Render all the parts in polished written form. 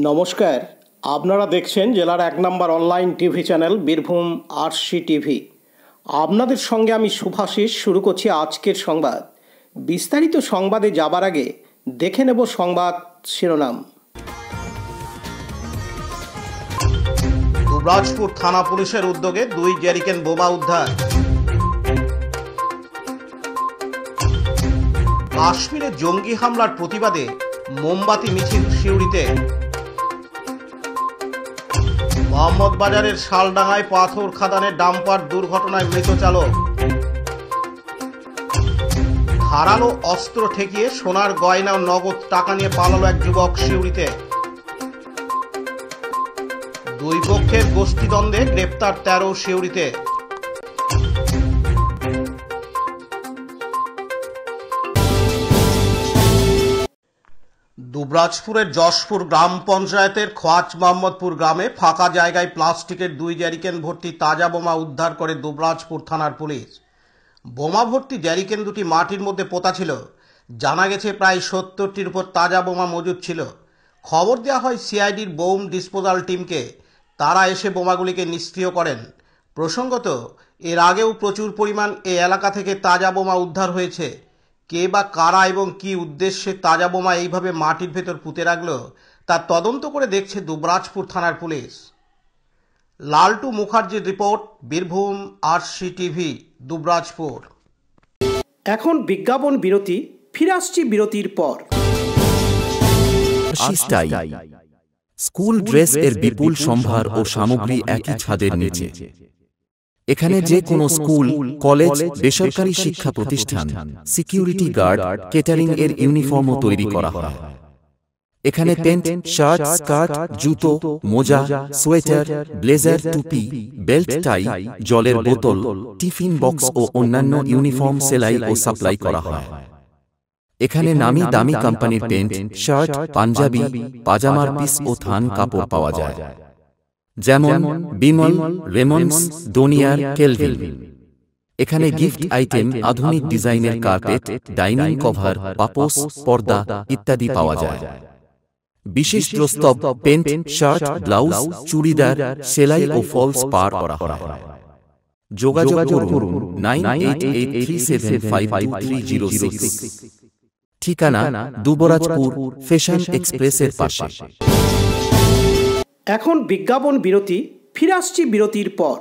নমস্কার, আপনারা দেখছেন জেলার ১ নম্বর online TV channel Birbhum RC TV. আপনাদের সঙ্গে আমি শুভাশিস। শুরু করছি আজকের সংবাদ। বিস্তারিত সংবাদে যাবার আগে দেখে নেব সংবাদ শিরোনাম। দুবরাজপুর থানা পুলিশের উদ্যোগে 2 জ্যারিকেন বোমা উদ্ধার। কাশ্মীরে জঙ্গি হামলার প্রতিবাদে মোমবাতি মিছিল সিউড়িতে। মোহাম্মদবাজারের শালডাঙ্গায় পাথর খাদানে ডাম্পার দুর্ঘটনায় মৃত চালক। ধারালো অস্ত্র ঠেকিয়ে সোনার গয়না ও নগদ টাকা নিয়ে পালালো এক যুবক সিউড়িতে। 2 পক্ষের গোষ্ঠীদ্বন্দ্বে গ্রেপ্তার 13 সিউড়িতে। দুবরাজপুরের যশপুর গ্রাম পঞ্চায়েতের খোয়াজ মোহাম্মদপুর গ্রামে ফাঁকা জায়গায় প্লাস্টিকের 2 জ্যারিকেন ভর্তি তাজা বোমা উদ্ধার করে দুবরাজপুর থানার পুলিশ। বোমা ভর্তি জ্যারিকেন দুটি মাটির মধ্যে পোতা ছিল। জানা গেছে প্রায় 70টির উপর তাজা বোমা মজুদ ছিল। খবর দেওয়া হয় সিআইডির বোম ডিসপোজাল টিমকে। তারা এসে বোমাগুলিকে নিষ্ক্রিয় করেন। প্রসঙ্গত, এর আগেও প্রচুর পরিমাণ এই এলাকা থেকে তাজা বোমা উদ্ধার হয়েছে। কে বা কারা এবং কি উদ্দেশ্যে তাজা বোমা এইভাবে মাটির ভেতর পুঁতে রাখলো তা তদন্ত করে দেখছে দুবরাজপুর থানার পুলিশ। লালটু মুখার্জির report, Birbhum RC TV, Dubrajpur. এখন বিজ্ঞাপন বিরতি, ফিরে আসছি বিরতির পর। স্কুল ড্রেস এর বিপুল সম্ভার ও সামগ্রী একই ছাদের নিচে। এখানে যে কোনো স্কুল, কলেজ, বেসরকারি শিক্ষা প্রতিষ্ঠান, সিকিউরিটি গার্ড, কেটারিং এর ইউনিফর্মও তৈরি করা হয়। এখানে প্যান্ট, শার্ট, স্কার্ট, জুতো, মোজা, সোয়েটার, ব্লেজার, টুপি, বেল্ট, টাই, জলের বোতল, টিফিন বক্স ও অন্যান্য ইউনিফর্ম সেলাই ও সাপ্লাই করা হয়। এখানে নামি দামি কোম্পানির প্যান্ট, শার্ট, পাঞ্জাবি, পাজামার পিস ও থান কাপড় পাওয়া যায়, যেমন বিমল, রেমন্ডস, ডোনিয়ার, কেলভিন। এখানে গিফট আইটেম, আধুনিক ডিজাইনের কার্পেট, ডাইনিং কভার, পাপোশ, পর্দা ইত্যাদি পাওয়া যায়। বিশেষ প্রস্তাব, প্যান্ট, শার্ট, ব্লাউজ, চুড়িদার, সেলাই ও ফলস পার করা হয়। যোগাযোগ করুন 9883752306। ঠিকানা দুবরাজপুর ফ্যাশন এক্সপ্রেসের পাশে। এখন বিজ্ঞাপন বিরতি, ফিরে আসছি বিরতির পর।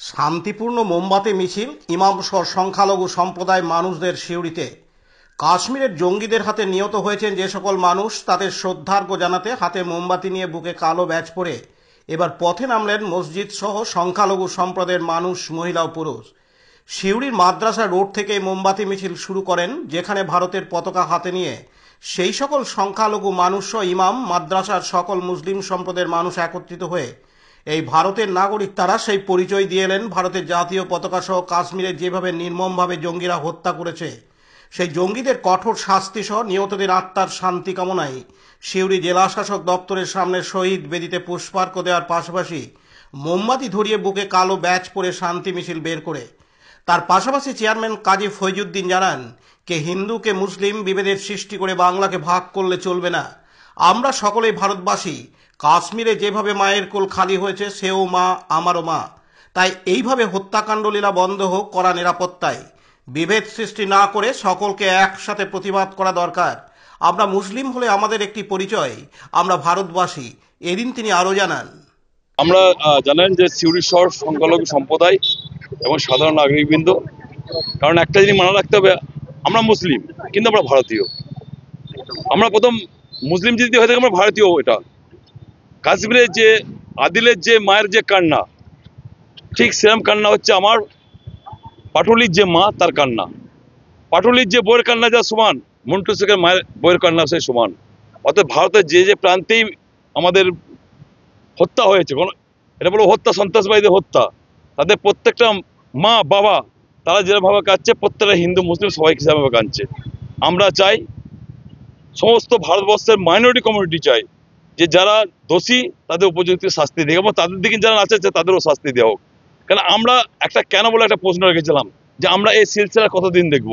শান্তিপূর্ণ মোমবাতি মিছিল ইমাম সহ সংখ্যালঘু সম্প্রদায় মানুষদের সিউড়িতে। কাশ্মীরের জঙ্গিদের হাতে নিহত হয়েছেন যে সকল মানুষ, তাদের শ্রদ্ধার্ঘ্য জানাতে হাতে মোমবাতি নিয়ে বুকে কালো ব্যাজ পরে এবার পথে নামলেন মসজিদ সহ সংখ্যালঘু সম্প্রদায়ের মানুষ, মহিলা ও পুরুষ। সিউড়ির মাদ্রাসা রোড থেকে মোমবাতি মিছিল শুরু করেন, যেখানে ভারতের পতাকা হাতে নিয়ে সেই সকল সংখ্যালঘু মানুষ ও ইমাম, মাদ্রাসার সকল মুসলিম সম্প্রদায়ের মানুষ একত্রিত হয়ে এই ভারতের নাগরিক তারা সেই পরিচয় দিয়ে এলেন। ভারতের জাতীয় পতাকা সহ কাশ্মীরে যেভাবে নির্মমভাবে জঙ্গিরা হত্যা করেছে, সেই জঙ্গিদের কঠোর শাস্তি সহ নিহতদের আত্মার শান্তি কামনায় সিউড়ি জেলা শাসক দপ্তরের সামনে শহীদ বেদিতে পুষ্পার্ঘ দেওয়ার পাশাপাশি মোমবাতি ধরিয়ে বুকে কালো ব্যাজ পরে শান্তি মিছিল বের করে তার পাশাপাশি চেয়ারম্যান কাজী ফৈজুদ্দিন জানান, কে হিন্দু কে মুসলিম বিভেদের সৃষ্টি করে বাংলাকে ভাগ করলে চলবে না। আমরা সকলেই ভারতবাসী। কাশ্মীরে যেভাবে মায়ের কোল খালি হয়েছে, সেও মা, আমারও মা। তাই এইভাবে হত্যাকাণ্ড লীলা বন্ধ হোক কড়া নিরাপত্তায়। বিভেদ সৃষ্টি না করে সকলকে একসাথে প্রতিবাদ করা দরকার। আমরা মুসলিম হলে আমাদের একটি পরিচয়, আমরা ভারতবাসী। এদিন তিনি আরো জানান, আমরা জানেন যে সিউড়ি শহর সংখ্যালঘু সম্প্রদায় এবং সাধারণ নাগরিকবৃন্দ, কারণ একটা জিনিস মনে রাখতে হবে, আমরা মুসলিম কিন্তু আমরা ভারতীয়। আমরা প্রথম মুসলিম যদি হয়ে থাকে আমরা ভারতীয়। এটা কাশ্মীরের যে আদিলের যে মায়ের যে কান্না, ঠিক সেরকম কান্না হচ্ছে আমার পাটুলির যে মা, তার কান্না। পাটুলির যে বইয়ের কান্না যা সমান, মন্টু শেখের মায়ের বইয়ের কান্না সেই সমান। অর্থাৎ ভারতের যে যে প্রান্তেই আমাদের হত্যা হয়েছে, এটা বলো হত্যা, সন্ত্রাসবাদীদের হত্যা, তাদের প্রত্যেকটা মা বাবা তারা যেভাবে কাঁদছে, প্রত্যেকটা হিন্দু মুসলিম সবাই সেভাবে কাঁদছে। আমরা চাই সমস্ত ভারতবর্ষের মাইনরিটি কমিউনিটি চাই যে যারা দোষী তাদের উপযুক্ত শাস্তি দেয়, এবং তাদের দিকে যারা নাচাচ্ছে তাদেরও শাস্তি দেওয়া হোক। কারণ আমরা কেন বলে একটা প্রশ্ন রেখেছিলাম যে আমরা এই সিলসিলা কতদিন দেখব,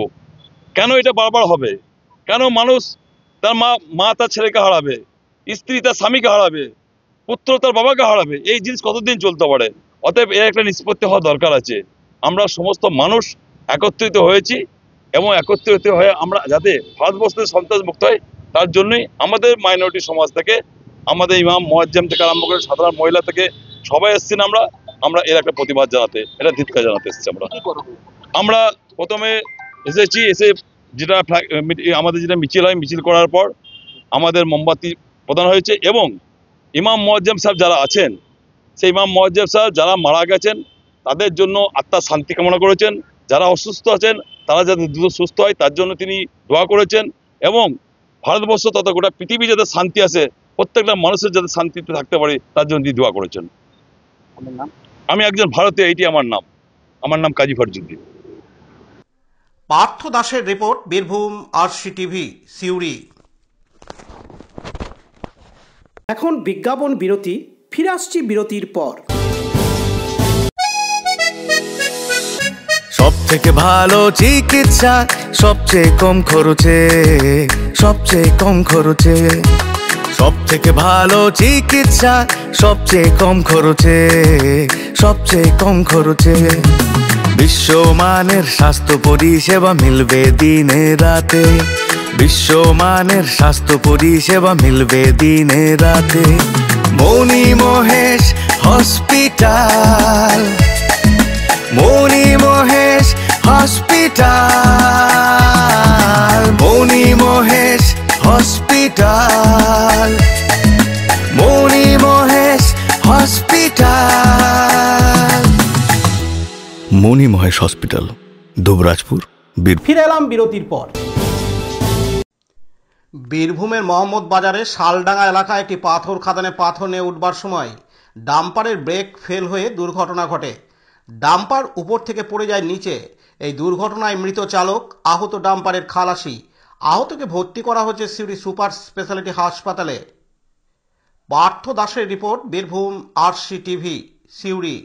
কেন এটা বারবার হবে, কেন মানুষ তার মা তার ছেলেকে হারাবে, স্ত্রী তার স্বামীকে হারাবে, পুত্র তার বাবাকে হারাবে। এই জিনিস কতদিন চলতে পারে? অতএব এর একটা নিষ্পত্তি হওয়া দরকার আছে। আমরা সমস্ত মানুষ একত্রিত হয়েছি এবং একত্রিত হয়ে আমরা যাতে ভারতবর্ষের সন্ত্রাস মুক্ত হয় তার জন্যই আমাদের মাইনরিটি সমাজ থেকে, আমাদের ইমাম মুয়াজ্জেম থেকে আরম্ভ করে সাধারণ মহিলা থেকে সবাই এসেছেন। আমরা এর একটা প্রতিবাদ জানাতে, এটা ধিক্কার জানাতে এসেছি। আমরা প্রথমে এসে যেটা আমাদের যেটা মিছিল হয়, মিছিল করার পর আমাদের মোমবাতি প্রদান হয়েছে এবং ইমাম মুয়াজ্জেম সাহেব যারা আছেন, সেই ইমাম মুয়াজ্জেম সাহেব যারা মারা গেছেন তাদের জন্য আত্মার শান্তি কামনা করেছেন। যারা অসুস্থ আছেন তারা যাতে দ্রুত সুস্থ হয় তার জন্য তিনি দোয়া করেছেন এবং ভারতবর্ষ তথা গোটা পৃথিবী যাতে শান্তি আসে, প্রত্যেকটা মানুষের যাতে শান্তিতে থাকতে পারে তার জন্য তিনি দোয়া করেছেন। আমি একজন ভারতীয়, এইটি আমার নাম। আমার নাম কাজী ফরজুদ্দিন। পার্থ দাসের report, Birbhum RC TV, Suri. এখন বিজ্ঞাপন বিরতি, ফিরে আসছি বিরতির পর। সব থেকে ভালো চিকিৎসা, সবচেয়ে কম খরচে, সবচেয়ে কম খরচে। সব থেকে ভালো চিকিৎসা, সবচেয়ে কম খরচে, সবচেয়ে কম খরচে। বিশ্বমানের স্বাস্থ্য পরিষেবা মিলবে দিনে রাতে, বিশ্বমানের স্বাস্থ্য পরিষেবা মিলবে দিনে রাতে। মণি মহেশ হসপিটাল, মণি মহেশ হসপিটাল, মণি মহেশ হসপিটাল, মণি মহেশ হসপিটাল। মণি মহেশ হসপিটাল, দুবরাজপুর, ফিরে এলাম বিরতির পর। বীরভূমের মোহাম্মদ বাজারে শালডাঙ্গা এলাকায় একটি পাথর খাদানে পাথর নিয়ে উঠবার সময় ডাম্পারের ব্রেক ফেল হয়ে দুর্ঘটনা ঘটে। ডাম্পার উপর থেকে পড়ে যায় নিচে। এই দুর্ঘটনায় মৃত চালক, আহত ডাম্পারের খালাসি। আহতকে ভর্তি করা হয়েছে সিউড়ি সুপার স্পেশালিটি হাসপাতালে। পার্থ দাসের report, Birbhum RC TV, Suri.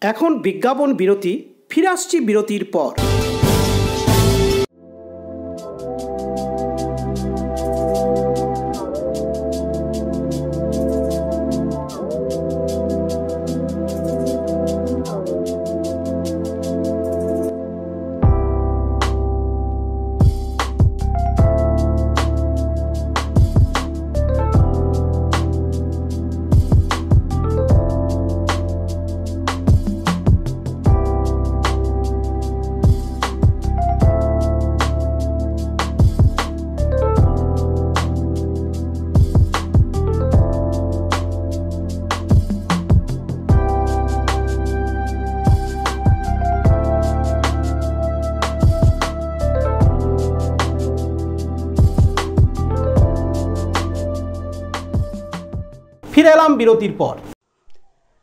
এখন বিজ্ঞাপন বিরতি, ফিরে আসছি বিরতির পর। ফিরে এলাম বিরতির পর।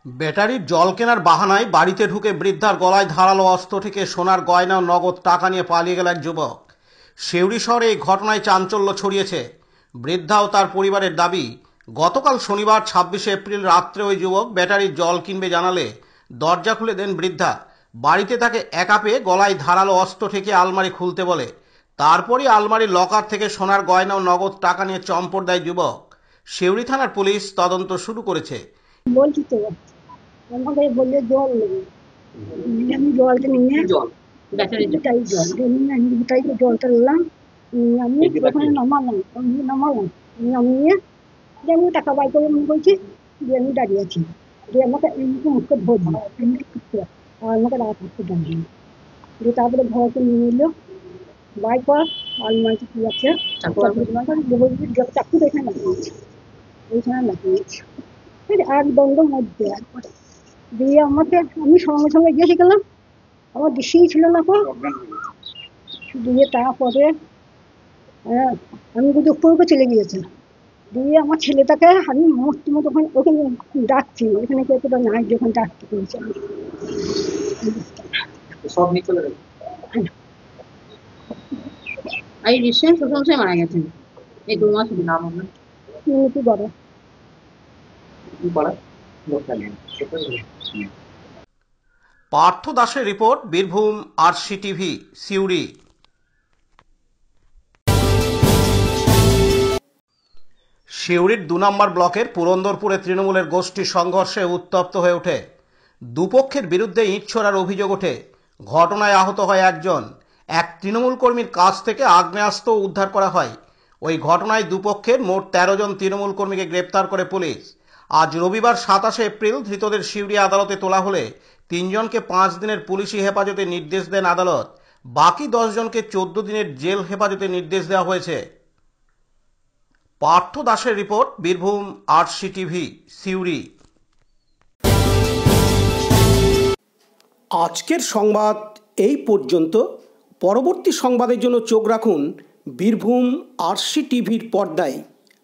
ব্যাটারির জল কেনার বাহানায় বাড়িতে ঢুকে বৃদ্ধার গলায় ধারালো অস্ত্র থেকে সোনার গয়না ও নগদ টাকা নিয়ে পালিয়ে গেল এক যুবক। সিউড়ি শহরে এই ঘটনায় চাঞ্চল্য ছড়িয়েছে। বৃদ্ধা ও তার পরিবারের দাবি, গতকাল শনিবার 26 এপ্রিল রাত্রে ওই যুবক ব্যাটারির জল কিনবে জানালে দরজা খুলে দেন বৃদ্ধা। বাড়িতে তাকে একা পেয়ে গলায় ধারালো অস্ত্র থেকে আলমারি খুলতে বলে। তারপরই আলমারির লকার থেকে সোনার গয়না ও নগদ টাকা নিয়ে চম্পট দেয় যুবক। সিউড়ি থানার পুলিশ তদন্ত শুরু করেছে। বলছি তো আমাকে বললে জল নেবে, আমি জলটা নিয়ে জলটা নিলাম, আমি ওখানে নামালাম নামিয়ে আমি টাকা বাই করে বলছি যে আমি দাঁড়িয়ে আছি, যে আমাকে মুখে ধরবো আর আমাকে রাত করতে দাঁড়িয়ে দিয়ে তারপরে ঘরকে নিয়ে এলো বাই কর আলমারিতে কি আছে চাকু এখানে লাগিয়েছি, ওইখানে লাগিয়েছি এক দ্বন্দ্বের মধ্যে দিয়ে আমাকে আমি সঙ্গে সঙ্গে গিয়ে গেলাম, আমার বেশিই ছিল না তো দিয়ে তারপরে আমি কিন্তু উপরে চলে গিয়েছি। দিয়ে আমার ছেলেটাকে আমি মস্ত মতো ওখানে ডাকছি, ওখানে কেউ তো নাই যখন ডাকতে পেরেছি সব নিয়ে চলে গেল। এই রিসেন্ট শ্বশুরমশাই মারা গেছেন এই 2 মাস নাম আপনার কি বড় পার্থ দাসের report, Birbhum RC TV, Suri. সিউড়ির 2 নম্বর ব্লকের পুরন্দরপুরে তৃণমূলের গোষ্ঠী সংঘর্ষে উত্তপ্ত হয়ে ওঠে। দুপক্ষের বিরুদ্ধে ইট ছোড়ার অভিযোগ ওঠে। ঘটনায় আহত হয় একজন। এক তৃণমূল কর্মীর কাছ থেকে আগ্নেয়াস্ত্র উদ্ধার করা হয়। ওই ঘটনায় দুপক্ষের মোট 13 জন তৃণমূল কর্মীকে গ্রেপ্তার করে পুলিশ। আজ রবিবার 27 এপ্রিল ধৃতদের সিউড়ি আদালতে তোলা হলে 3 জনকে 5 দিনের পুলিশি হেফাজতে নির্দেশ দেন আদালত। বাকি 10 জনকে 14 দিনের জেল হেফাজতে নির্দেশ দেওয়া হয়েছে। পার্থ দাসের report, Birbhum RC TV, Suri. আজকের সংবাদ এই পর্যন্ত। পরবর্তী সংবাদের জন্য চোখ রাখুন বীরভূম আরসি টিভির পর্দায়।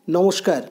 নমস্কার।